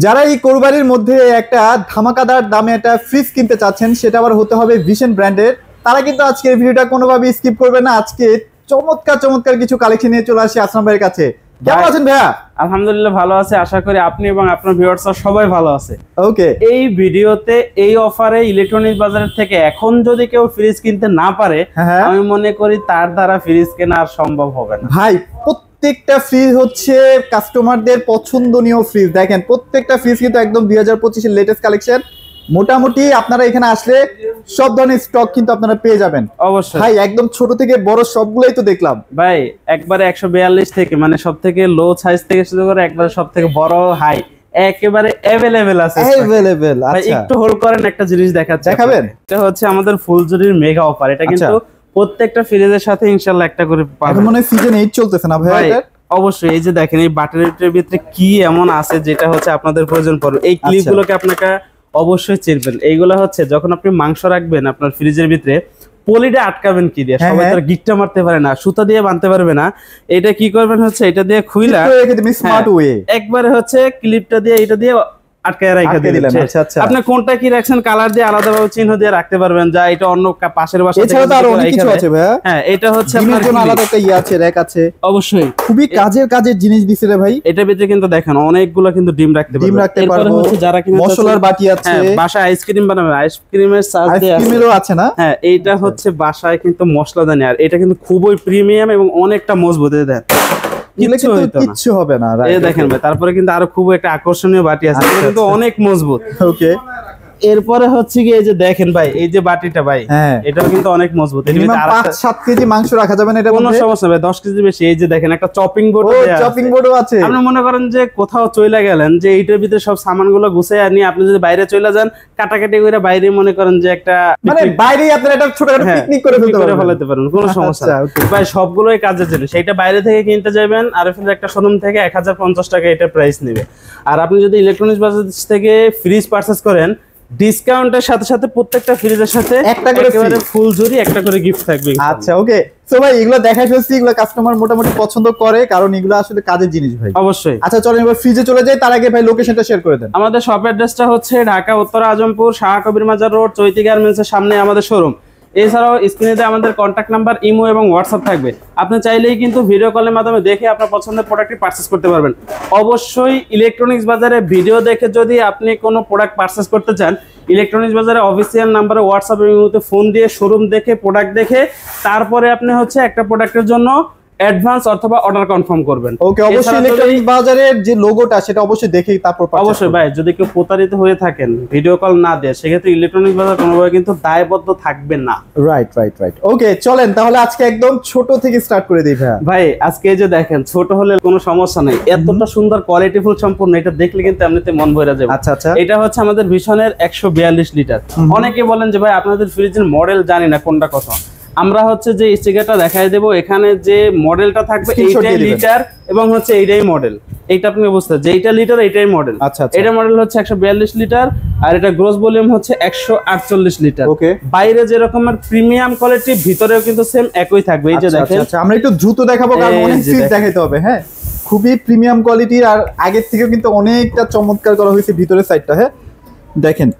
যারা এই কোরবানির মধ্যে একটা ধামাকাদার দামে একটা ফ্রিজ কিনতে চাচ্ছেন, সেটা আবার হতে হবে ভিশন ব্র্যান্ডের, তারা কিন্তু আজকের ভিডিওটা কোনোভাবেই স্কিপ করবে না। আজকে চমৎকার চমৎকার কিছু কালেকশন নিয়ে চলে আসি আসলাম ভাইয়ের কাছে। কেমন আছেন ভাইয়া? আলহামদুলিল্লাহ ভালো আছে, আশা করি আপনি এবং আপনার ভিউয়ার্সরা সবাই ভালো আছে। ওকে, এই ভিডিওতে এই অফারে ইলেকট্রনিক্স বাজারের থেকে এখন যদি কেউ ফ্রিজ কিনতে না পারে, আমি মনে করি তার দ্বারা ফ্রিজ কেনা আর সম্ভব হবে না। ভাই প্রত্যেকটা ফ্রিজ হচ্ছে কাস্টমারদের পছন্দনীয় ফ্রিজ। দেখেন প্রত্যেকটা ফ্রিজ কিন্তু একদম 2025 এর লেটেস্ট কালেকশন। মোটামুটি আপনারা এখানে আসলে সব ধরনের স্টক কিন্তু আপনারা পেয়ে যাবেন। অবশ্যই ভাই, একদম ছোট থেকে বড় সবগুলাই তো দেখলাম ভাই, একবারে 142 থেকে মানে সব থেকে লো সাইজ থেকে শুরু করে একবারে সব থেকে বড় হাই একেবারে अवेलेबल আছে। अवेलेबल, আচ্ছা একটু হোল্ড করেন, একটা জিনিস দেখাবেন। এটা হচ্ছে আমাদের ফুলজুরির মেগা অফার। এটা কিন্তু প্রত্যেকটা ফ্রিজের সাথে ইনশাআল্লাহ একটা করে পাবেন। এখন মনে সিজন 8 চলতেছে না ভাই? অবশ্যই। এই যে দেখেন এই বাটারিটার ভিতরে কি এমন আছে যেটা হচ্ছে আপনাদের প্রয়োজন পড়বে। এই ক্লিপগুলোকে আপনাকে অবশ্যই চিরবেন। এইগুলো হচ্ছে যখন আপনি মাংস রাখবেন আপনার ফ্রিজের ভিতরে, পলিটা আটকাবেন কি দিয়ে? সবাই তো গিট্টা মারতে পারে না, সুতা দিয়ে বাঁধতে পারবে না। এটা কি করবেন হচ্ছে এটা দিয়ে খুইলা স্মার্ট ওয়ে একবারে হচ্ছে ক্লিপটা দিয়ে এটা দিয়ে আটকায় রাখা দিলেন। আপনি কোনটা কি রাখছেন কালার দিয়ে আলাদাভাবে চিহ্ন দিয়ে রাখতে পারবেন, যা এটা অন্য পাশের বাসা থেকে। এছাড়া আরো অনেক কিছু আছে ভাই। হ্যাঁ, এটা হচ্ছে আপনার জন্য আলাদা একটা ইয়া আছে, র‍্যাক আছে। অবশ্যই খুবই কাজের জিনিস দিছে রে ভাই। এটার ভিতরে কিন্তু দেখেন অনেকগুলো কিন্তু ডিম রাখতে পারবেন। এরপরে হচ্ছে যারা কিনা মশলার বাটি আছে, বাসায় আইসক্রিম বানাবে, আইসক্রিমের সাজ দিয়ে আছে, আইসক্রিমেরও আছে না? হ্যাঁ, এইটা হচ্ছে বাসায় কিন্তু মশলাদানি। আর এটা কিন্তু খুবই প্রিমিয়াম এবং অনেকটা মজবুত। দেন কিচ্ছু হবে না। এই দেখেন ভাই, তারপরে কিন্তু আরো খুব একটা আকর্ষণীয় বাটি আছে, এটা কিন্তু অনেক মজবুত। ওকে, এরপরে হচ্ছে কি এই যে দেখেন ভাই, এই যে বাটিটা ভাই, এটাও কিন্তু অনেক মজবুত। এর ভিতরে 5-7 কেজি মাংস রাখা যাবে না, এটা কোনো সমস্যা ভাই, 10 কেজি বেশি। এই যে দেখেন একটা চপিং বোর্ড আছে, চপিং বোর্ডও আছে। আপনি মনে করেন যে কোথাও চলে গেলেন, যে এইটার ভিতরে সব সামানগুলো গুছিয়ে নিয়ে আপনি যদি বাইরে চলে যান, কাটাকাটি করে বাইরে মনে করেন যে একটা মানে বাইরেই আপনারা একটা ছোটখাটো পিকনিক করে ফেলতে পারেন, কোনো সমস্যা না ভাই। সবগুলোই কাজের জিনিস। এটা বাইরে থেকে কিনতে যাবেন আরএফএল একটা শোরুম থেকে 1050 টাকা এটা প্রাইস নেবে। আর আপনি যদি ইলেকট্রনিক্স বাজার থেকে ফ্রিজ পারচেজ করেন, ডিসকাউন্টের সাথে সাথে প্রত্যেকটা ফ্রিজের সাথে একটা করে ফুলঝুরি একটা করে গিফট থাকবে। আচ্ছা, ওকে। সো ভাই, এগুলো দেখাই ফেলছি, এগুলো কাস্টমার মোটামুটি পছন্দ করে, কারণ এগুলো আসলে কাজের জিনিস ভাই। অবশ্যই। আচ্ছা চলেন এবার ফ্রিজে চলে যাই। তার আগে ভাই লোকেশনটা শেয়ার করে দেন। আমাদের শপ অ্যাড্রেসটা হচ্ছে ঢাকা উত্তর আজমপুর শাহ কবির মাজার রোড, চৈতি গার্মেন্টসের সামনে আমাদের শোরুম। এছাড়াও স্ক্রিনে আমাদের কন্ট্যাক্ট নাম্বার, ইমো এবং হোয়াটসঅ্যাপ থাকবে। আপনি চাইলেই কিন্তু ভিডিও কলের মাধ্যমে দেখে আপনার পছন্দের প্রোডাক্টটি পারচেজ করতে পারবেন। অবশ্যই ইলেকট্রনিক্স বাজারে ভিডিও দেখে যদি আপনি কোনো প্রোডাক্ট পারচেজ করতে চান, ইলেকট্রনিক্স বাজারে অফিসিয়াল নাম্বারে হোয়াটসঅ্যাপ এবং ইমোতে ফোন দিয়ে শোরুম দেখে প্রোডাক্ট দেখে তারপরে আপনি হচ্ছে একটা প্রোডাক্টের জন্য অ্যাডভান্স অথবা অর্ডার কনফার্ম করবেন। ওকে, অবশ্যই ইলেকট্রনিক্স বাজারের যে লোগোটা সেটা অবশ্যই দেখেই তারপর অবশ্যই ভাই, যদি কেউ প্রতারিত হয়ে থাকেন ভিডিও কল না দেয়, সেক্ষেত্রে ইলেকট্রনিক্স বাজার কোনোভাবে কিন্তু দায়বদ্ধ থাকবে না। রাইট। ওকে, চলেন তাহলে আজকে একদম ছোট থেকে স্টার্ট করে দিই ভাই। ভাই আজকে এই যে দেখেন, ছোট হলে কোনো সমস্যা নেই, এতটা সুন্দর কোয়ালিটিফুল সম্পূর্ণ, এটা দেখলে কিন্তু এমনিতে মন ভরে যাবে। আচ্ছা। এটা হচ্ছে আমাদের ভিশনের 142 লিটার। অনেকে বলেন যে ভাই আপনাদের ফ্রিজের মডেল জানি না কোনটা কত। আমরা হচ্ছে যে স্টিকারটা দেখাই দেব, এখানে যে মডেলটা থাকবে এইটাই লিটার এবং হচ্ছে এইটাই মডেল। এইটা আপনি বুঝতে যে এইটা লিটার এইটাই মডেল। আচ্ছা, এটা মডেল হচ্ছে 142 লিটার আর এটা গ্রস ভলিউম হচ্ছে 148 লিটার। ওকে, বাইরে যে রকমের প্রিমিয়াম কোয়ালিটি, ভিতরেও কিন্তু সেম একই থাকবে। এই যে দেখেন, আচ্ছা আমরা একটু দ্রুত দেখাবো কারণ অনেক ফ্রিজ দেখাইতে হবে। হ্যাঁ, খুবই প্রিমিয়াম কোয়ালিটির আর আগের থেকে কিন্তু অনেকটা চমৎকার করা হয়েছে ভিতরের সাইডটা। হ্যাঁ দেখেন,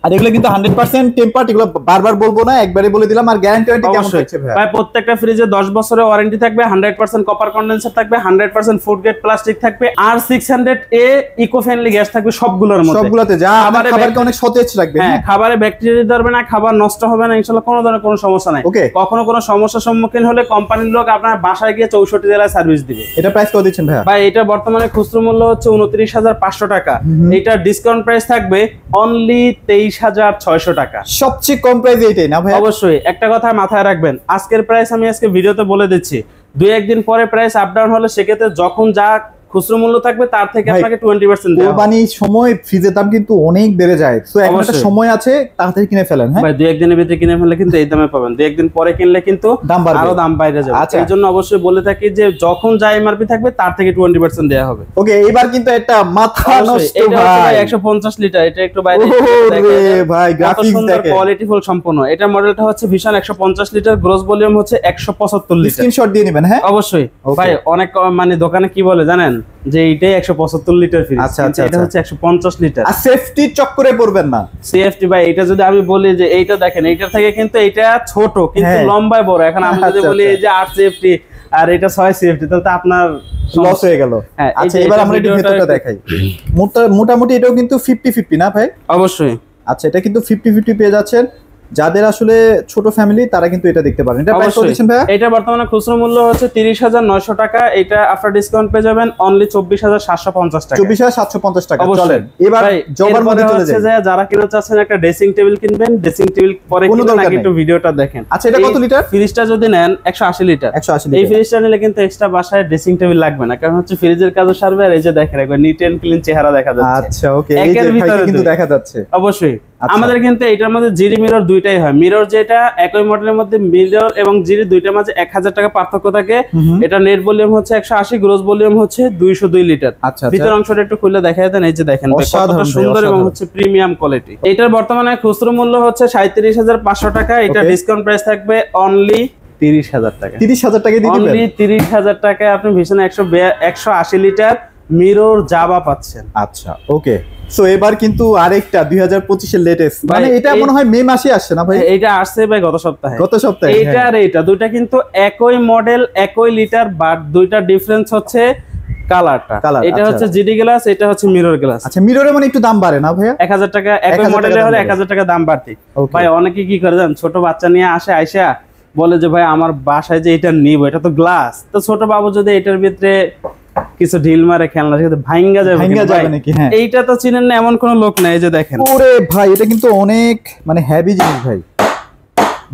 আর এগুলো কিন্তু 100% টেম্পারড, এগুলো বারবার বলবো না, একবারে বলে দিলাম। আর গ্যারান্টি কেমন থাকছে ভাই? ভাই প্রত্যেকটা ফ্রিজে 10 বছরের ওয়ারেন্টি থাকবে, 100% কপার কন্ডেন্সার থাকবে, 100% ফুড গ্রেড প্লাস্টিক থাকবে, আর 600A ইকো ফ্রেন্ডলি গ্যাস থাকবে সবগুলোর মধ্যে। সবগুলোতে যা খাবারকে অনেক সতেজ রাখবে। হ্যাঁ, খাবারে ব্যাকটেরিয়া ধরবে না, খাবার নষ্ট হবে না, ইনশাআল্লাহ কোনো ধরনের কোনো সমস্যা নাই। কখনো কোনো সমস্যার সম্মুখীন হলে কোম্পানির লোক আপনার বাসায় গিয়ে 64 জেলায় সার্ভিস দিবে। এটা প্রাইস কত দিচ্ছেন ভাই? ভাই এটা বর্তমানে খুচরা মূল্য হচ্ছে 29,500 টাকা। এটা ডিসকাউন্ট প্রাইস থাকবে অনলি 23,600 টাকা। সবচেয়ে কম প্রাইস এইটাই না ভাই? অবশ্যই। একটা কথা মাথায় রাখবেন, আজকের প্রাইস আমি আজকে ভিডিওতে বলে দিচ্ছি, 2-1 দিন পরে প্রাইস আপ ডাউন হলে সেক্ষেত্রে যখন যা খুচরা মূল্য থাকবে তার থেকে আপনাকে 20% দেওয়া হবে। কোরবানির সময় ফ্রিজের দাম কিন্তু অনেক বেড়ে যায়, সো এখন একটা সময় আছে, তাড়াতাড়ি কিনে ফেলেন। হ্যাঁ ভাই, 2-1 দিনের ভিতরে কিনে ফেললে কিন্তু এই দামে পাবেন, 2-1 দিন পরে কিনলে কিন্তু আরো দাম বাইরে যাবে। এই জন্য অবশ্যই বলে থাকি যে যখন যা এমআরপি থাকবে তার থেকে 20% দেওয়া হবে। ওকে, এবার কিন্তু একটা মাথা নষ্ট ভাই, 150 লিটার। এটা একটু বাইরে ভাই গ্রাফিক্স দেখেন, কোয়ালিটিফুল সম্পূর্ণ। এটা মডেলটা হচ্ছে ভিশন 150 লিটার, গ্রস ভলিউম হচ্ছে 175 লিটার। স্ক্রিনশট দিয়ে নেবেন। হ্যাঁ অবশ্যই ভাই, অনেক মানে দোকানে কি বলে জানেন, যে এইটাই 175 লিটার ফ্রিজ, আচ্ছা, কিন্তু আচ্ছা, এটা হচ্ছে 150 লিটার। আর সেফটি চক্করে পড়বেন না। সেফটি ভাই, এটা যদি আমি বলি যে এইটা দেখেন, এইটার থেকে কিন্তু এটা ছোট কিন্তু হ্যাঁ। লম্বায় বড়। এখন আমি যদি আচ্ছা, বলি আচ্ছা। যে 8 সেফটি আর এটা 6 সেফটি, তাহলে তো আপনার লস হয়ে গেল। হ্যাঁ, এই আচ্ছা যে এবার এটা আমরা একটু ভিডিওটা ভেতরটা দেখাই। মোটামুটি এটাও কিন্তু 50-50 না ভাই? অবশ্যই। আচ্ছা এটা কিন্তু 50-50 পেয়ে যাচ্ছেন। যাদের আসলে ছোট ফ্যামিলি তারা কিন্তু এটা দেখতে পারেন। এটা প্রাইস কত দিচ্ছেন ভাই? এটা বর্তমানে খুচরো মূল্য হচ্ছে 30,900 টাকা। এটা আফটার ডিসকাউন্ট পেয়ে যাবেন অনলি 24,750 টাকা। 24,750 টাকা। অবশ্যই। চলেন এবার ভাই, জবার মধ্যে চলে হচ্ছে যাই। যে যারা কিনা চাচ্ছেন একটা ড্রেসিং টেবিল কিনবেন, ড্রেসিং টেবিল পরে কোনো কিনবেন, দরকার আগে একটু নেই। ভিডিওটা দেখেন। আচ্ছা এটা কত এই লিটার? ফ্রিজটা যদি নেন 180 লিটার। 180 এই লিটার। ফ্রিজটা নিলে কিন্তু এক্সট্রা বাসায় ড্রেসিং টেবিল লাগবে না, কারণ হচ্ছে ফ্রিজের কাজও সারবে। আর এই যে দেখেন একবার নিট এন্ড ক্লিন চেহারা দেখা যাচ্ছে। আচ্ছা ওকে, এই যে একের ভাইকে ভিতরে কিন্তু দুই। দেখা যাচ্ছে। অবশ্যই। আচ্ছা। আমাদের কিন্তু এটার মধ্যে জিডি মিরর দুইটাই হয়। মিরর যেটা একই মডেলের মধ্যে মিরর এবং জিডি দুইটার মাঝে 1000 টাকা পার্থক্য থাকে। এটা নেট ভলিউম হচ্ছে 180, গ্রোস ভলিউম হচ্ছে 202 লিটার। আচ্ছা ভিতর অংশটা একটু খুলে দেখায় দেন। এই যে দেখেন ভাই, কতটা অসাধারণ ভাই, সুন্দর এবং অসাধারণ। হচ্ছে প্রিমিয়াম কোয়ালিটি। এটার বর্তমানে খুচরো মূল্য হচ্ছে 37,500 টাকা। এটা Okay. ডিসকাউন্ট প্রাইস থাকবে অনলি 30,000 টাকা। 30,000 টাকা দিয়ে দিবেন। অনলি 30,000 টাকায় আপনি ভীষণ 180 লিটার মিরর জাবা পাচ্ছেন। আচ্ছা ওকে। সো এবার কিন্তু আরেকটা 2025 এর লেটেস্ট, ভাই, মানে এটা মনে হয় মে মাসে আসছে না ভাই? এইটা আসছে ভাই গত সপ্তাহে। গত সপ্তাহে। এইটা আর এইটা দুইটা কিন্তু একই মডেল, একই লিটার, বাট দুইটা ডিফারেন্স হচ্ছে কালারটা। Colour, এটা আচ্ছা। হচ্ছে জিডি গ্লাস, এটা হচ্ছে মিরর গ্লাস। আচ্ছা মিররে মানে একটু দাম বাড়ে না ভাইয়া? 1000 টাকা, একই 1000 মডেলে টাকা হলে দাম 1000 টাকা দাম বাড়তি। Okay. ভাই অনেকে কি করে জানেন, ছোট বাচ্চা নিয়ে আসে, আইসা বলে যে ভাই আমার বাসায় যে এটা নিব, এটা তো গ্লাস, তো ছোট বাবু যদি এটার ভিতরে কিছু ঢিল মারে খেলনা, সেটা ভাঙ্গা যাবে ভাঙ্গা কিন্তু ভাই। যাবে নাকি? হ্যাঁ। এইটা তো চিনেন না এমন কোন লোক নাই। এই যে দেখেন, ওরে ভাই এটা কিন্তু অনেক মানে হেভি জিনিস ভাই।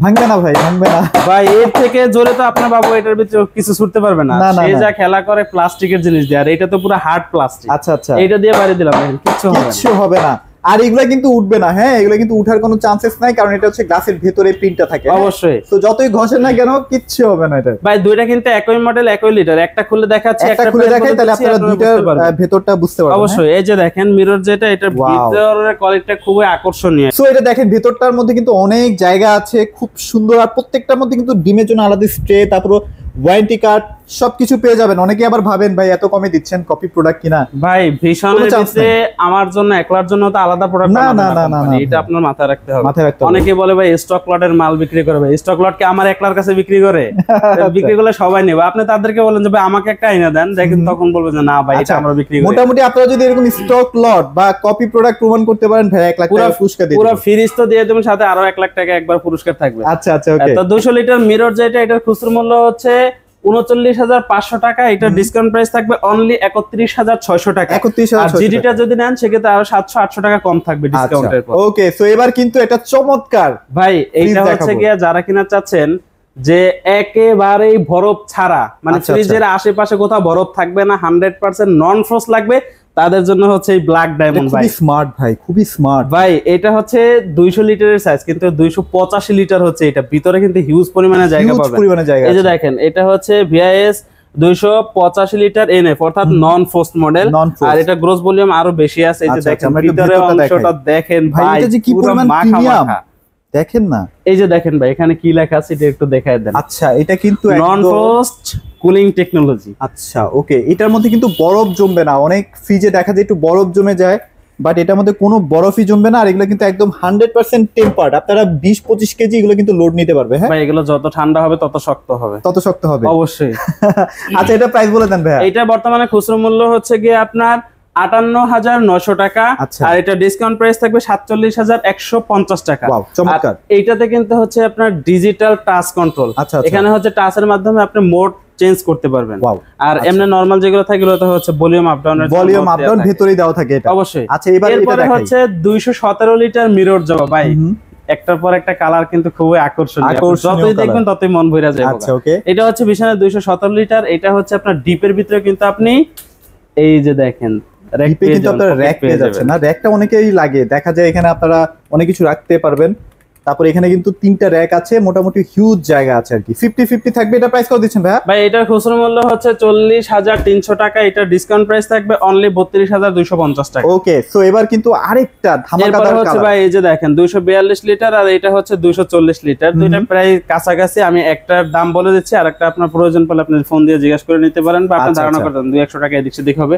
ভাঙবে না ভাই, ভাঙবে না। ভাই এর থেকে জোরে তো আপনার বাবু এটার ভিতরে কিছু ছুটতে পারবে না। না, না, সে না। যা খেলা করে প্লাস্টিকের জিনিস দিয়ে, আর এটা তো পুরো হার্ড প্লাস্টিক। আচ্ছা আচ্ছা, এইটা দিয়ে বাড়ি দিলাম, দেখেন কিচ্ছু হবে না। কিচ্ছু হবে না। আর এগুলা কিন্তু উঠবে না। হ্যাঁ এগুলা কিন্তু উঠার কোনো চান্সেস নাই, কারণ এটা হচ্ছে গ্লাসের ভেতরে প্রিন্টটা থাকে। অবশ্যই। তো যতই ঘষেন না কেন কিচ্ছু হবে না এটা। ভাই দুইটা কিন্তু একই মডেল, একই লিটার। একটা খুলে দেখাচ্ছি, একটা খুলে price দেখাই বলে তাহলে দিচ্ছি, আপনারা আপনারা দুইটার বুঝতে পারবেন। ভেতরটা বুঝতে পারবেন। অবশ্যই। এই যে দেখেন মিরর যেটা, এটার Wow. ভিতরের কোয়ালিটিটা খুবই আকর্ষণীয়। সো এটা দেখেন ভেতরটার মধ্যে কিন্তু অনেক জায়গা আছে, খুব সুন্দর। আর প্রত্যেকটার মধ্যে কিন্তু ডিমের জন্য আলাদা স্ট্রে, তারপর ওয়ারেন্টি কার্ড সবকিছু পেয়ে যাবেন। অনেকে আবার ভাবেন ভাই এত কমে দিচ্ছেন, কপি প্রোডাক্ট কিনা। ভাই ভীষণের কোনো chance ভিতরে আমার জন্য একলার জন্য তো আলাদা প্রোডাক্ট না, না, না, না, না, এটা না। আপনার মাথায় রাখতে হবে। মাথায় রাখতে হবে। অনেকে বলে ভাই স্টক লটের মাল বিক্রি করে। ভাই স্টক লট কি আমার একলার কাছে বিক্রি করে? বিক্রি করলে সবাই নেবে। আপনি তাদেরকে বলেন যে ভাই আমাকে একটা আইনা দেন, দেখেন তখন বলবে যে না ভাই এটা আচ্ছা, আমরা বিক্রি করি। মোটামুটি আপনারা যদি এরকম স্টক লট বা কপি প্রোডাক্ট প্রমাণ করতে পারেন ভাই 1 লাখ পুরো টাকা পুরস্কার দিয়ে পুরো দিবেন। ফ্রিজ তো দিয়ে দেবেন, সাথে আরো 1 লাখ টাকা একবার পুরস্কার থাকবে। আচ্ছা আচ্ছা ওকে। তো 200 লিটার মিরর যেটা, এটার খুচরো মূল্য হচ্ছে 39,500 টাকা। এটা ডিসকাউন্ট প্রাইস থাকবে অনলি 31,600 টাকা। 31,600 আর জিডিটা যদি নেন সেক্ষেত্রে আরো 700-800 টাকা কম থাকবে ডিসকাউন্টের পর। ওকে, সো এবার কিন্তু এটা চমৎকার। ভাই এইটা Please হচ্ছে দেখাবো। গিয়া যারা কিনা চাচ্ছেন যে একেবারেই বরফ ছাড়া, মানে আচ্ছা, ফ্রিজের আশেপাশে কোথাও বরফ থাকবে না, 100% নন ফ্রোস্ট লাগবে, তাদের জন্য হচ্ছে এই ব্ল্যাক এটা ডায়মন্ড। ভাই খুবই স্মার্ট ভাই, খুবই স্মার্ট। ভাই এটা হচ্ছে 200 লিটারের সাইজ, কিন্তু 285 লিটার হচ্ছে এটা। ভিতরে কিন্তু হিউজ পরিমাণে জায়গা হিউজ পাবেন। পরিমাণে জায়গা এই যে আছে। দেখেন এটা হচ্ছে ভিআইএস 285 লিটার এনএফ, অর্থাৎ নন ফোস্ট মডেল। Non-forced। আর এটা গ্রোস ভলিউম আরো বেশি আছে। এই যে আচ্ছা, দেখেন আমরা একটু ভিতরে ভেতরটা অংশটা দেখেন ভাই, ভাই, এটা যে কি পুরো পরিমাণ মাখা প্রিমিয়াম মাখা। দেখেন না। এই যে দেখেন ভাই এখানে কি লেখা আছে এটা একটু দেখায় দেন। আচ্ছা এটা কিন্তু নন একদম ফ্রোস্ট কুলিং টেকনোলজি। আচ্ছা ওকে। এটার মধ্যে কিন্তু বরফ জমবে না। অনেক ফ্রিজে দেখা যায় একটু বরফ জমে যায়, বাট এটার মধ্যে কোনো বরফই জমবে না। আর এগুলো কিন্তু একদম 100% টেম্পার্ড। আপনারা 20-25 কেজি এগুলো কিন্তু লোড নিতে পারবে। হ্যাঁ ভাই এগুলো যত ঠান্ডা হবে তত শক্ত হবে। তত শক্ত হবে অবশ্যই। আচ্ছা এটা প্রাইস বলে দেন ভাইয়া। এটা বর্তমানে খুচরো মূল্য হচ্ছে গিয়ে আপনার 58,900 টাকা। আচ্ছা। আর এটা ডিসকাউন্ট প্রাইস থাকবে 47,150 টাকা। Wow, চমৎকার। আর এইটাতে কিন্তু হচ্ছে আপনার ডিজিটাল টাচ কন্ট্রোল। আচ্ছা, আচ্ছা। এখানে হচ্ছে টাচের মাধ্যমে আপনি মোড চেঞ্জ করতে পারবেন। Wow, আর এমনি নরমাল যেগুলো থাকে এগুলো তো হচ্ছে ভলিউম আপ ডাউনের ভলিউম আপ ডাউন ভেতরেই দেওয়া থাকে এটা। অবশ্যই। আচ্ছা এবার এটা এরপরে দেখাই। হচ্ছে 217 লিটার মিরর জবা। ভাই একটার পর একটা কালার কিন্তু খুবই আকর্ষণীয়। আকর্ষণীয় যতই colour। দেখবেন ততই মন ভরে যাবে। আচ্ছা ওকে। এটা হচ্ছে বিছানায় 217 লিটার। এটা হচ্ছে আপনার ডিপের ভিতরে কিন্তু আপনি এই যে দেখেন র‍্যাক ডিপে কিন্তু আপনারা র‍্যাক পেয়ে যাচ্ছেন না। র‍্যাকটা অনেকেই লাগে, দেখা যায় এখানে আপনারা অনেক কিছু রাখতে পারবেন। তারপর এখানে কিন্তু 3টা র‍্যাক আছে, মোটামুটি হিউজ জায়গা আছে আর কি। 50-50 থাকবে। এটা প্রাইস কত দিচ্ছেন ভাইয়া? ভাই এটার খুচরা মূল্য হচ্ছে 40,300 টাকা। এটা ডিসকাউন্ট প্রাইস থাকবে অনলি 32,250 টাকা। ওকে, সো এবার কিন্তু আরেকটা ধামাকাদার হচ্ছে কালার। ভাই এই যে দেখেন 242 লিটার আর এটা হচ্ছে 240 লিটার, দুইটা প্রায় কাছাকাছি। আমি একটার দাম বলে দিচ্ছি, আর একটা আপনার প্রয়োজন পড়লে আপনি ফোন দিয়ে জিজ্ঞাসা করে নিতে পারেন বা আপনি ধারণা করতে পারেন 200 টাকা এদিক সেদিক হবে।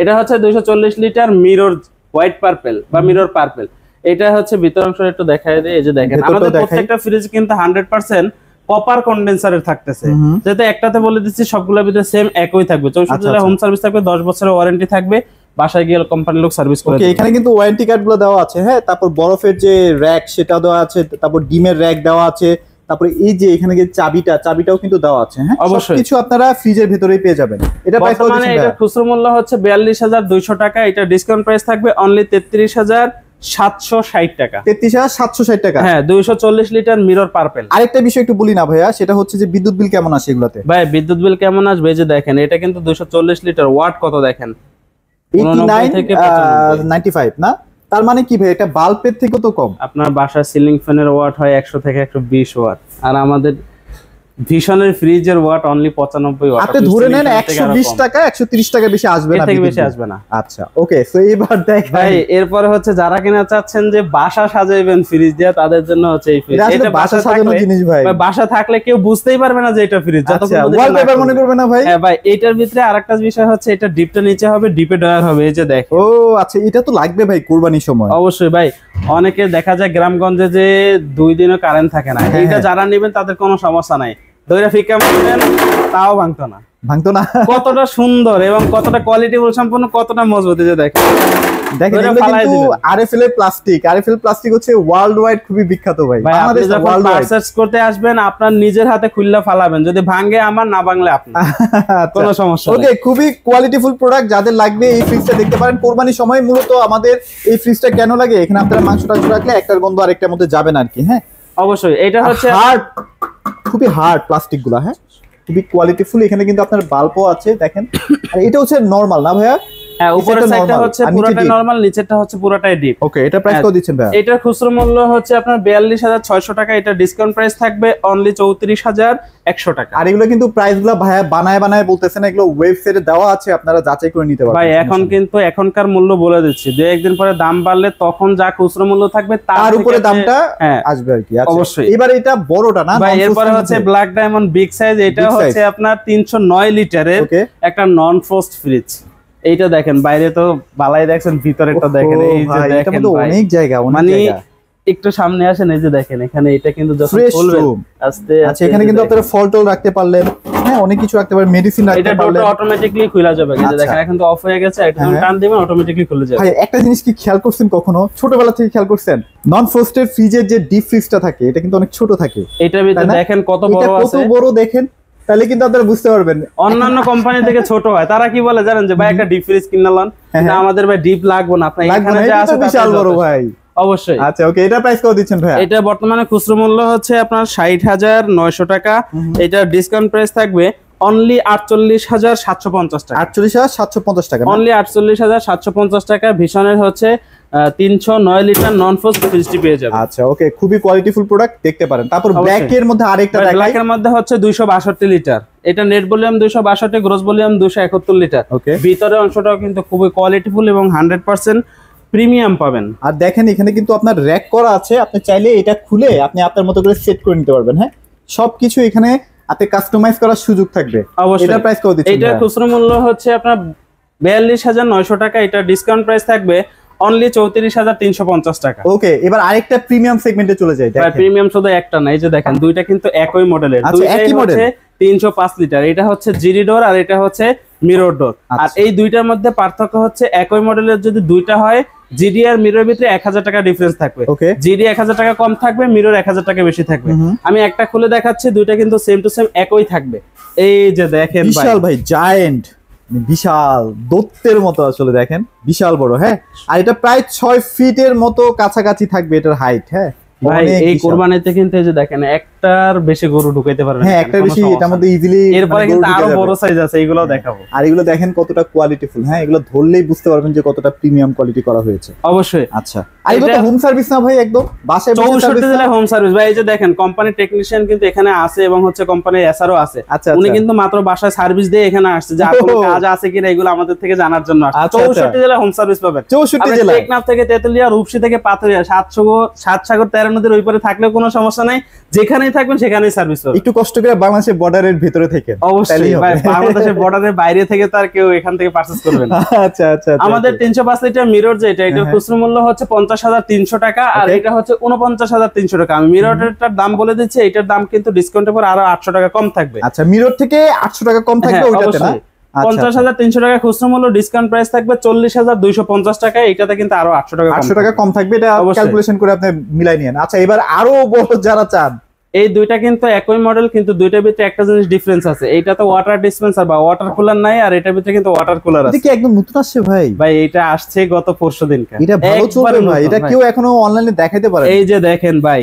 এটা হচ্ছে 240 লিটার মিরর হোয়াইট পার্পল বা মিরর পার্পল। এটা হচ্ছে ভিতর অংশ একটু দেখায় দেয়। এই যে দেখেন আমাদের প্রত্যেকটা ফ্রিজ কিন্তু 100% কপার কন্ডেন্সারের থাকতেছে, যেটা একটাতে বলে দিচ্ছি সবগুলোর ভিতরে সেম একই থাকবে। 64 জেলা হোম সার্ভিস থাকবে, 10 বছরের ওয়ারেন্টি থাকবে, বাসায় গিয়ে কোম্পানির লোক সার্ভিস করে। ওকে, এখানে কিন্তু ওয়ারেন্টি কার্ডগুলো দেওয়া আছে। হ্যাঁ, তারপর বরফের যে র‍্যাক সেটা দেওয়া আছে, তারপর ডিমের র‍্যাক দেওয়া আছে, তারপর এই যে এখানে যে চাবিটাও কিন্তু দেওয়া আছে। হ্যাঁ, অবশ্যই কিছু আপনারা ফ্রিজের ভিতরেই পেয়ে যাবেন। এটা প্রাইস কত দিচ্ছেন? এটা খুচরা মূল্য হচ্ছে 42,200 টাকা। এটা ডিসকাউন্ট প্রাইস থাকবে অনলি 33,760 টাকা। 33,760 টাকা। হ্যাঁ, 240 লিটার মিরর পার্পল। আরেকটা বিষয় একটু বলি না ভাইয়া, সেটা হচ্ছে যে বিদ্যুৎ বিল কেমন আসে এগুলাতে? ভাই বিদ্যুৎ বিল কেমন আসবে এই যে দেখেন, এটা কিন্তু 240 লিটার, ওয়াট কত দেখেন 89 থেকে 95 না? তার মানে কি ভাই, এটা বাল্বের থেকে তো কম। আপনার বাসার সিলিং ফ্যানের ওয়াট হয় 100 থেকে 120 ওয়াট, আর আমাদের ভিশনের ফ্রিজের ওয়াট অনলি 95 ওয়াট। আপনি ধরে নেন 120 টাকা 130 টাকা বেশি আসবে না, এর থেকে বেশি আসবে না। আচ্ছা, ওকে, সো এবার দেখ ভাই এরপরে হচ্ছে যারা কিনা চাচ্ছেন যে বাসা সাজাইবেন ফ্রিজ দিয়ে, তাদের জন্য হচ্ছে এই ফ্রিজ। এটা বাসা সাজানোর জিনিস ভাই। বাসা থাকলে কেউ বুঝতেই পারবে না যে এটা ফ্রিজ, যতক্ষণ ওয়ালপেপার মনে করবে না ভাই। হ্যাঁ ভাই, এটার ভিতরে আরেকটা বিষয় হচ্ছে এটা ডিপটা নিচে হবে, ডিপে ড্রয়ার হবে। এই যে দেখো। ও আচ্ছা, এটা তো লাগবে ভাই কুরবানির সময়। অবশ্যই ভাই, অনেকে দেখা যায় গ্রামগঞ্জে যে 2 দিনও কারেন্ট থাকে না, এটা যারা নেবেন তাদের কোনো সমস্যা নাই। দইরা ফিকা মারবেন তাও ভাঙতো না। কতটা সুন্দর এবং কতটা কোয়ালিটিফুল সম্পূর্ণ, কতটা মজবুত। যে দেখেন কিন্তু আরএফএল এর প্লাস্টিক হচ্ছে ওয়ার্ল্ড ওয়াইড খুবই বিখ্যাত ভাই। আপনি যখন পারচেজ করতে আসবেন আপনার নিজের হাতে খুললা ফালাবেন, যদি ভাঙে আমার, না ভাঙলে আপনার, কোনো সমস্যা নেই। ওকে, খুবই কোয়ালিটিফুল প্রোডাক্ট। যাদের লাগবে এই ফ্রিজটা দেখতে পারেন। কুরবানির সময় মূলত আমাদের এই ফ্রিজটা কেন লাগে, এখানে আপনারা মাংসটা রাখলে একটার গন্ধ আরেকটার মধ্যে যাবে না আর কি। হ্যাঁ, অবশ্যই এটা হচ্ছে হার্ড, খুবই হার্ড প্লাস্টিক গুলা। হ্যাঁ, খুবই কোয়ালিটিফুল। এখানে কিন্তু আপনার বাল্বও আছে দেখেন। আর এটা হচ্ছে নরমাল না ভাইয়া? হ্যাঁ, উপরের সাইডটা হচ্ছে পুরোটাই নরমাল, নিচেরটা হচ্ছে পুরোটাই ডিপ। ওকে, এটা প্রাইস কত দিচ্ছেন ভাইয়া? এটার খুচরা মূল্য হচ্ছে আপনার 42,600 টাকা। এটা ডিসকাউন্ট প্রাইস থাকবে অনলি 34,100 টাকা। আর এগুলো কিন্তু প্রাইসগুলো ভাইয়া বানায় বলতেছেন, এগুলো ওয়েবসাইটে দেওয়া আছে, আপনারা যাচাই করে নিতে পারবেন। ভাই এখন কিন্তু এখনকার মূল্য বলে দিচ্ছি, 2-1 দিন পরে দাম বাড়লে তখন যা খুচরা মূল্য থাকবে তার উপরে দামটা আসবে আর কি। অবশ্যই। এবার এটা বড়টা না ভাই, এরপরে হচ্ছে ব্ল্যাক ডায়মন্ড বিগ সাইজ। এটা হচ্ছে আপনার 309 লিটারের একটা নন ফ্রস্ট ফ্রিজ। এইটা দেখেন, বাইরে তো বালাই দেখছেন, ভিতরেটা দেখেন। এই যে দেখেন অনেক জায়গা, মানে একটু সামনে আসেন, এই যে দেখেন এখানে এটা কিন্তু যখন খুলবেন আস্তে আচ্ছা, এখানে কিন্তু আপনারা ফল রাখতে পারলেন। হ্যাঁ, অনেক কিছু রাখতে পারবেন, মেডিসিন রাখতে পারলেন। এটা অটোমেটিক্যালি খুলে যাবে। এই যে দেখেন এখন তো অফ হয়ে গেছে, একদম টান দিবেন অটোমেটিক্যালি খুলে যাবে। ভাই একটা জিনিস কি খেয়াল করছেন কখনো, ছোটবেলা থেকে খেয়াল করছেন, নন ফ্রস্টেড ফ্রিজের যে ডিপ ফ্রিজটা থাকে এটা কিন্তু অনেক ছোট থাকে। এটার ভিতরে দেখেন কত বড় আছে, কত বড় দেখেন, তাহলে কিন্তু আপনারা বুঝতে পারবেন। অন্যান্য কোম্পানি থেকে ছোট হয়, তারা কি বলে জানেন যে ভাই একটা ডিপ ফ্রিজ কিনলাম, আমাদের ভাই ডিপ লাগবে না, আপনার এখানে যা আছে বিশাল বড় ভাই। অবশ্যই। আচ্ছা, ওকে, এটা প্রাইস কত দিচ্ছেন ভাই? এটা বর্তমানে খুচরা মূল্য হচ্ছে আপনার 60,900 টাকা। এটা ডিসকাউন্ট প্রাইস থাকবে অনলি 48,750 টাকা। 48,750 টাকা, অনলি 48,750 টাকা। ভিশনের হচ্ছে 309 লিটার নন ফ্রস্ট ফ্রিজটি পেয়ে যাবেন। আচ্ছা, ওকে, খুবই কোয়ালিটিফুল প্রোডাক্ট দেখতে পারেন। তারপর ব্ল্যাক এর মধ্যে আরেকটা দেখাই। ব্ল্যাক এর মধ্যে হচ্ছে 262 লিটার। এটা net volume 262, gross volume 271 litre. ভিতরের অংশটাও কিন্তু খুবই কোয়ালিটিফুল এবং 100% প্রিমিয়াম পাবেন। আর দেখেন এখানে কিন্তু আপনার র‍্যাক করা আছে, আপনি চাইলে এটা খুলে আপনি আপনার মতো করে সেট করে নিতে পারবেন। হ্যাঁ, সবকিছু এখানে আপনি কাস্টমাইজ করার সুযোগ থাকবে। এটা প্রাইস কত দিচ্ছেন? এটা খুচরা মূল্য হচ্ছে আপনার 42,900 টাকা। এটা ডিসকাউন্ট প্রাইস থাকবে অনলি 34,350 টাকা। ওকে, এবার আরেকটা প্রিমিয়াম সেগমেন্টে চলে যাই। দেখেন প্রিমিয়াম শুধু একটা না, এই যে দেখেন দুইটা কিন্তু একই মডেলের। দুইটাই হচ্ছে 305 লিটার। এটা হচ্ছে জিডি ডোর আর এটা হচ্ছে মিরর ডোর। আর এই দুইটার মধ্যে পার্থক্য হচ্ছে একই মডেলের যদি দুইটা হয়, জিডি আর মিরর ভিতরে 1000 টাকা ডিফারেন্স থাকবে। জিডি 1000 টাকা কম থাকবে, মিরর 1000 টাকা বেশি থাকবে। আমি একটা খুলে দেখাচ্ছি, দুইটা কিন্তু সেম টু সেম একই থাকবে। এই যে দেখেন বিশাল ভাই, জায়ান্ট, বিশাল দত্তের মতো আসলে দেখেন, বিশাল বড়। হ্যাঁ, আর এটা প্রায় 6 ফিটের মতো কাছাকাছি থাকবে এটার হাইট। হ্যাঁ, ভাই এই কুরবানিতে কিন্তু এই যে দেখেন একটার বেশি গরু ঢুকাইতে পারবেন, হ্যাঁ একটা বেশি, এটার মধ্যে ইজিলি। এরপরে কিন্তু আরো বড় সাইজ আছে, এগুলো দেখাবো। আর এগুলো দেখেন কতটা কোয়ালিটিফুল, হ্যাঁ এগুলো ধরলেই বুঝতে পারবেন যে কতটা প্রিমিয়াম কোয়ালিটি করা হয়েছে। অবশ্যই। আচ্ছা, আর এগুলো তো হোম সার্ভিস না ভাই, একদম বাসায় 64 জেলায় হোম সার্ভিস ভাই। এই যে দেখেন কোম্পানি টেকনিশিয়ান কিন্তু এখানে আছে এবং হচ্ছে কোম্পানির এসআরও আছে। উনি কিন্তু মাত্র বাসায় সার্ভিস দিয়ে এখানে আসছে, যে আর কোনো কাজ আছে কিনা এগুলো আমাদের থেকে জানার জন্য আসছে। 64 জেলায় হোম সার্ভিস পাবেন। 64 জেলায়, টেকনাফ থেকে তেতুলিয়া, রূপসী থেকে পাথরিয়া, সাত সাগর 13 নদীর ওই পারে থাকলেও কোনো সমস্যা নাই, যেখানেই থাকবেন সেখানেই সার্ভিস পাবেন। একটু কষ্ট করে বাংলাদেশের বর্ডারের ভিতরে থেকে, অবশ্যই ভাই, বাংলাদেশের বর্ডারের বাইরে থেকে তো আর কেউ এখান থেকে পারচেজ করবে না। আচ্ছা আচ্ছা, আমাদের 305 লিটার মিরর যেটা, এটার খুচরা মূল্য হচ্ছে 50,300 টাকা, আর এটা হচ্ছে 49,300 টাকা। আমি মিররটার দাম বলে দিচ্ছি, এটার দাম কিন্তু ডিসকাউন্টের পর আরো 800 টাকা কম থাকবে। আচ্ছা, মিরর থেকে 800 টাকা কম থাকবে ওইটাতে না? 50,300 টাকা খুচরা মূল্য, ডিসকাউন্ট প্রাইস থাকবে 40,250 টাকা, এটাতে কিন্তু আরো 800 টাকা কম থাকবে। এটা ক্যালকুলেশন করে আপনি মিলাই নিয়েন। আচ্ছা, এবার আরো বড় যারা চান, এই দুইটা কিন্তু একই মডেল, কিন্তু দুইটার ভিতরে একটা জিনিস ডিফারেন্স আছে। এইটাতে ওয়াটার ডিসপেন্সার বা ওয়াটার কুলার নাই, আর এটার ভিতরে কিন্তু ওয়াটার কুলার আছে। এটা কি একদম নতুন আসছে ভাই? ভাই এটা আসছে গত পরশু দিনকে। এটা ভালো চলবে ভাই, এটা কেউ এখনো অনলাইনে দেখাইতে পারে। এই যে দেখেন ভাই,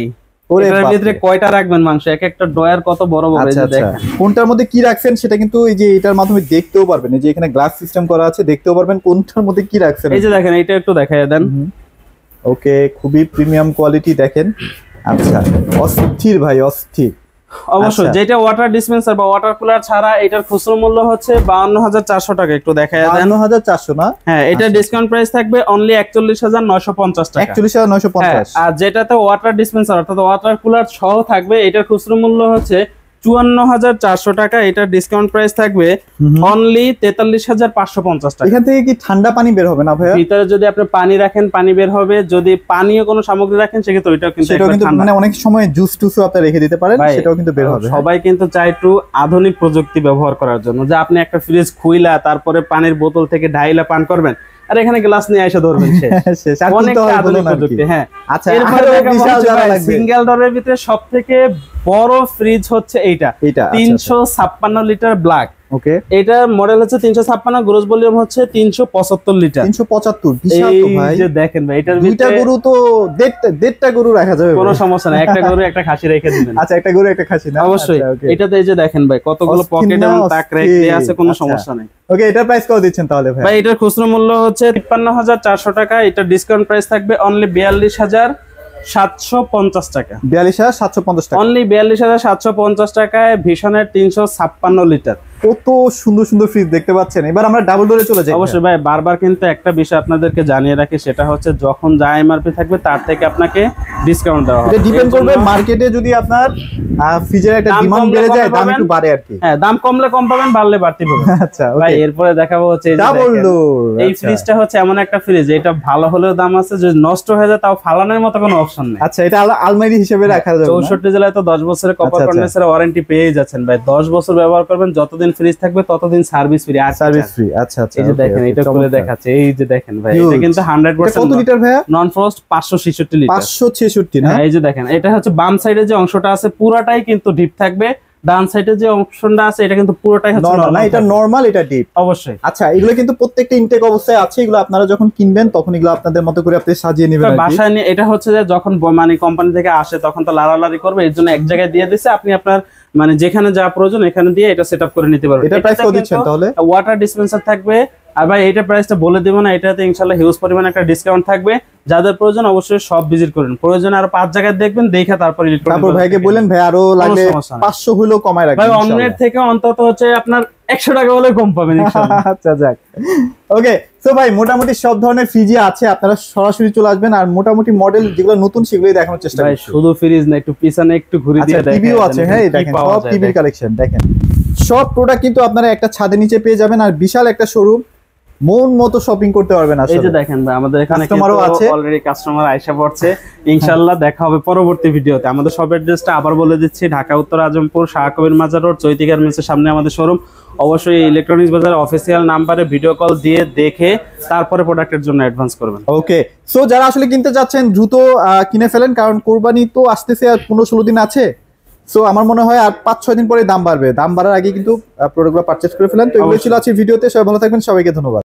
এটার ভিতরে কয়টা রাখবেন মাংস, এক একটা ড্রয়ার কত বড় বড়। এই যে দেখেন কোনটার মধ্যে কি রাখছেন সেটা কিন্তু এই যে এটার মাধ্যমে দেখতেও পারবেন। এই যে এখানে গ্লাস সিস্টেম করা আছে, দেখতেও পারবেন কোনটার মধ্যে কি রাখছেন। এই যে দেখেন, এটা একটু দেখায় দেন। ওকে, খুবই প্রিমিয়াম কোয়ালিটি দেখেন। আচ্ছা, অস্থির ভাই, অস্থির। অবশ্যই, যেটা ওয়াটার ডিসপেন্সার বা ওয়াটার কুলার ছাড়া, এটার খুচরা মূল্য হচ্ছে 52,400 টাকা। একটু দেখায় দেন। 52,400 না? হ্যাঁ, এটা ডিসকাউন্ট প্রাইস থাকবে অনলি 41,950 টাকা। 41,950। আর যেটাতে ওয়াটার ডিসপেন্সার অর্থাৎ ওয়াটার কুলার সহ থাকবে, এটার খুচরা মূল্য হচ্ছে 54,400 টাকা। এটার ডিসকাউন্ট প্রাইস থাকবে অনলি 43,550 টাকা। এখান থেকে কি ঠান্ডা পানি বের হবে না ভাইয়া? ভিতরে যদি আপনি পানি রাখেন পানি বের হবে, যদি পানীয় কোনো সামগ্রী রাখেন সেক্ষেত্রে ওইটাও কিন্তু মানে অনেক সময় জুস টুসও আপনি রেখে দিতে পারেন, সেটাও কিন্তু বের হবে। সবাই কিন্তু চায় একটু আধুনিক প্রযুক্তি ব্যবহার করার জন্য, যে আপনি একটা ফ্রিজ খুইলা তারপরে পানির বোতল থেকে ঢাইলা পান করবেন, আর এখানে গ্লাস নিয়ে এসে ধরবেন। অনেকটা আধুনিক প্রযুক্তি। হ্যাঁ, আচ্ছা, সিঙ্গেল ডোরের ভিতরে সবথেকে বড় ফ্রিজ হচ্ছে এইটা 356 লিটার ব্ল্যাক। ওকে, এটার মডেল হচ্ছে 356, গ্রোস ভলিউম হচ্ছে 375 লিটার। 375 বিশাল তো ভাই। এই যে দেখেন ভাই, এটার দুইটা গরু তো দেড়টা গরু রাখা যাবে, কোনো সমস্যা নাই। একটা গরু একটা খাসি রেখে দিবেন। আচ্ছা, একটা গরু একটা খাসি না? অবশ্যই। এটাতে এই যে দেখেন ভাই, কতগুলো পকেট এবং তাক রেখে আছে, কোনো সমস্যা নাই। ওকে, এটার প্রাইস কত দিচ্ছেন তাহলে ভাই? ভাই এটার খুচরা মূল্য হচ্ছে 53,400 টাকা। এটার ডিসকাউন্ট প্রাইস থাকবে অনলি 42,750 টাকা। 42,750 টাকা, অনলি 42,750 টাকায় ভিশনের 356 লিটার। কত সুন্দর সুন্দর ফ্রিজ দেখতে পাচ্ছেন। এবার আমরা ডাবল ডোরে চলে যাই। অবশ্যই ভাই, বারবার কিন্তু একটা বিষয় আপনাদেরকে জানিয়ে রাখি, সেটা হচ্ছে যখন যা এমআরপি থাকবে তার থেকে আপনাকে ডিসকাউন্ট দেওয়া হবে। এটা ডিপেন্ড করবে মার্কেটে, যদি আপনার ফ্রিজের একটা ডিমান্ড বেড়ে যায়, দাম একটু বাড়ে আর কি। হ্যাঁ, দাম কমলে কম পাবেন, বাড়লে বাড়তি পাবেন। আচ্ছা ভাই, এরপরে দেখাবো হচ্ছে ডাবল ডোর। এই ফ্রিজটা হচ্ছে এমন একটা ফ্রিজ, এটা ভালো হলেও দাম আছে, যদি নষ্ট হয়ে যায় তাও ফালানোর মতো কোনো অপশন নেই। আচ্ছা, এটা আলমারি হিসেবে রাখা যাবে। 64 জেলায় তো 10 বছরের কপার কন্ডেন্সারের ওয়ারেন্টি পেয়ে যাচ্ছেন ভাই। 10 বছর ব্যবহার করবেন, যতদিন ফ্রিজ থাকবে ততদিন সার্ভিস ফ্রি। আর সার্ভিস ফ্রি। আচ্ছা আচ্ছা, এই যে দেখেন, এটা খুলে দেখাচ্ছে। এই যে দেখেন ভাই, এটা কিন্তু 100% কত লিটার ভাই? নন ফ্রস্ট 566 লিটার। 566 না? এই যে দেখেন, এটা হচ্ছে বাম সাইডে যে অংশটা আছে পুরোটাই কিন্তু ডিপ থাকবে, ডান সাইডে যে অপশনটা আছে এটা কিন্তু পুরোটাই হচ্ছে নরমাল না। এটা নরমাল, এটা ডিপ। অবশ্যই। আচ্ছা, এগুলো কিন্তু প্রত্যেকটা ইনটেক অবস্থায় আছে। এগুলো আপনারা যখন কিনবেন তখন এগুলো আপনাদের মতো করে আপনি সাজিয়ে নেবেন আর কি। বাসায় নিয়ে এটা হচ্ছে যে যখন মানে কোম্পানি থেকে আসে তখন তো লাড়ালাড়ি করবে, এর জন্য এক জায়গায় দিয়ে দিছে, আপনি আপনার মানে যেখানে যা প্রয়োজন এখানে দিয়ে এটা সেটআপ করে নিতে পারবেন। এটা প্রাইস কত দিচ্ছেন তাহলে? ওয়াটার ডিসপেন্সার থাকবে। আর ভাই এটা প্রাইসটা বলে দেব না, এটাতে ইনশাআল্লাহ হিউজ পরিমাণে একটা ডিসকাউন্ট থাকবে। যাদের প্রয়োজন অবশ্যই সব ভিজিট করুন, প্রয়োজনে আরো 5 জায়গায় দেখবেন, দেখে তারপর তারপর ভাইকে বলেন ভাই আরো লাগলে 500 হইলো কমায় রাখবেন। ভাই অন্যের থেকে অন্তত হচ্ছে আপনার 100 টাকা হলে কম পাবেন ইনশাআল্লাহ। আচ্ছা, যাক। ওকে, সো ভাই মোটামুটি সব ধরনের ফ্রিজই আছে, আপনারা সরাসরি চলে আসবেন। আর মোটামুটি মডেল যেগুলো নতুন সেগুলোই দেখানোর চেষ্টা করব। ভাই শুধু ফ্রিজ না, একটু পিছনে একটু ঘুরে দিয়ে দেখেন। টিভিও আছে, হ্যাঁ দেখেন, সব টিভির কালেকশন দেখেন। সব প্রোডাক্ট কিন্তু আপনারা একটা ছাদের নিচে পেয়ে যাবেন, আর বিশাল একটা শোরুম, মন মতো শপিং করতে পারবেন। আসলে এই যে দেখেন ভাই, আমাদের এখানে কাস্টমারও আছে, অলরেডি কাস্টমার আইসা পড়ছে। ইনশাআল্লাহ দেখা হবে পরবর্তী ভিডিওতে। আমাদের শপ অ্যাড্রেসটা আবার বলে দিচ্ছি, ঢাকা উত্তর আজমপুর শাহ কবির মাজার রোড, চৈতি গার্মেন্টসের সামনে আমাদের শোরুম। অবশ্যই ইলেকট্রনিক্স বাজার অফিসিয়াল নাম্বারে ভিডিও কল দিয়ে দেখে তারপরে প্রোডাক্টের জন্য অ্যাডভান্স করবেন। ওকে, সো যারা আসলে কিনতে যাচ্ছেন দ্রুত কিনে ফেলেন, কারণ কোরবানি তো আসতেছে আর 15-16 দিন আছে। সো আমার মনে হয় আর 5-6 দিন পরে দাম বাড়বে, দাম বাড়ার আগে কিন্তু প্রোডাক্টগুলো পারচেজ করে ফেলেন। তো এগুলো ছিল আজকের ভিডিওতে। সবাই ভালো থাকবেন, সবাইকে ধন্যবাদ।